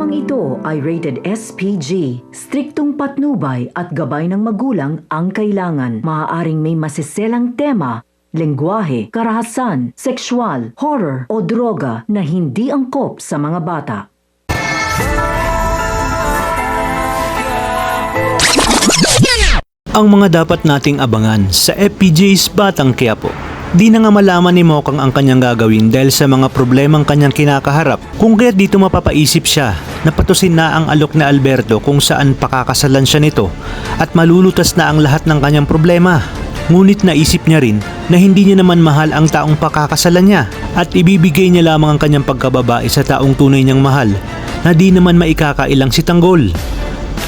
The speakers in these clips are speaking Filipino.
Programang ito ay rated SPG. Striktong patnubay at gabay ng magulang ang kailangan. Maaaring may masiselang tema, lengguwahe, karahasan, sexual, horror o droga na hindi angkop sa mga bata. Ang mga dapat nating abangan sa FPJ's Batang Quiapo. Di na nga malaman ni Mokang ang kanyang gagawin dahil sa mga problemang kanyang kinakaharap, kung kaya't dito mapapaisip siya na patusin na ang alok na Alberto kung saan pakakasalan siya nito at malulutas na ang lahat ng kanyang problema. Ngunit naisip niya rin na hindi niya naman mahal ang taong pakakasalan niya at ibibigay niya lamang ang kanyang pagkababae sa taong tunay niyang mahal na di naman maikakailang si Tanggol.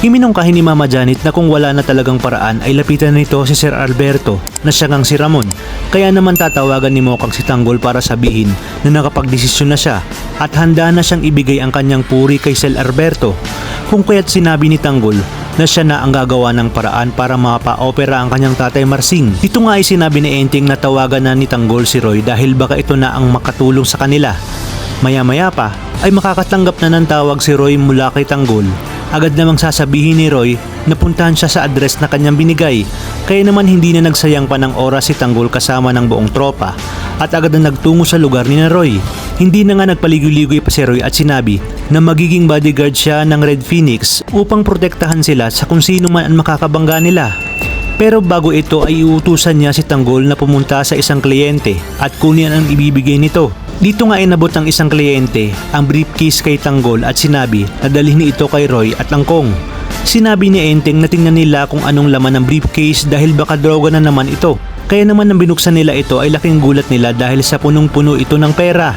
Iminungkahi ni Mama Janet na kung wala na talagang paraan ay lapitan nito si Sir Alberto na siya ngang si Ramon. Kaya naman tatawagan ni Mokang si Tanggol para sabihin na nakapagdesisyon na siya at handa na siyang ibigay ang kanyang puri kay Sir Alberto. Kung kaya't sinabi ni Tanggol na siya na ang gagawa ng paraan para mapa-opera ang kanyang tatay Marsing. Ito nga ay sinabi ni Enteng na tawagan na ni Tanggol si Roy dahil baka ito na ang makatulong sa kanila. Maya-maya pa ay makakatanggap na ng tawag si Roy mula kay Tanggol. Agad namang sasabihin ni Roy na puntahan siya sa address na kanyang binigay. Kaya naman hindi na nagsayang pa ng oras si Tanggol kasama ng buong tropa at agad na nagtungo sa lugar ni Roy. Hindi na nga nagpaligoy-ligoy pa si Roy at sinabi na magiging bodyguard siya ng Red Phoenix upang protektahan sila sa kung sino man ang makakabangga nila. Pero bago ito ay iutusan niya si Tanggol na pumunta sa isang kliyente at kunin ang ibibigay nito. Dito nga inabot ng isang kliyente ang briefcase kay Tanggol at sinabi na dalhin ni ito kay Roy at Angkong. Sinabi ni Enteng na tingnan nila kung anong laman ng briefcase dahil baka droga na naman ito. Kaya naman nang binuksan nila ito ay laking gulat nila dahil sa punong-puno ito ng pera.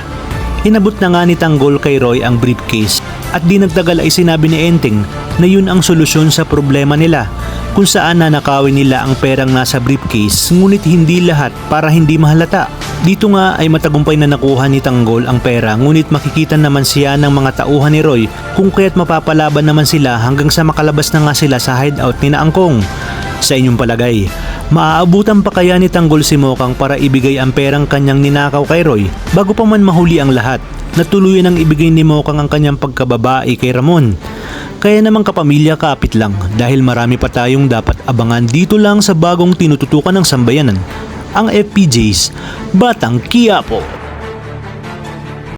Inabot na nga ni Tanggol kay Roy ang briefcase at di nagtagal ay sinabi ni Enteng na yun ang solusyon sa problema nila kung saan nanakawin nila ang perang nasa briefcase ngunit hindi lahat para hindi mahalata. Dito nga ay matagumpay na nakuha ni Tanggol ang pera ngunit makikita naman siya ng mga tauhan ni Roy kung kaya't mapapalaban naman sila hanggang sa makalabas na nga sila sa hideout ni Angkong. Sa inyong palagay, maaabutan pa kaya ni Tanggol si Mokang para ibigay ang perang kanyang ninakaw kay Roy bago pa man mahuli ang lahat? Natuluyan ang ibigay ni Mokang ang kanyang pagkababae kay Ramon. Kaya naman kapamilya kapit lang dahil marami pa tayong dapat abangan dito lang sa bagong tinututukan ng sambayanan, ang FPJ's Batang Quiapo.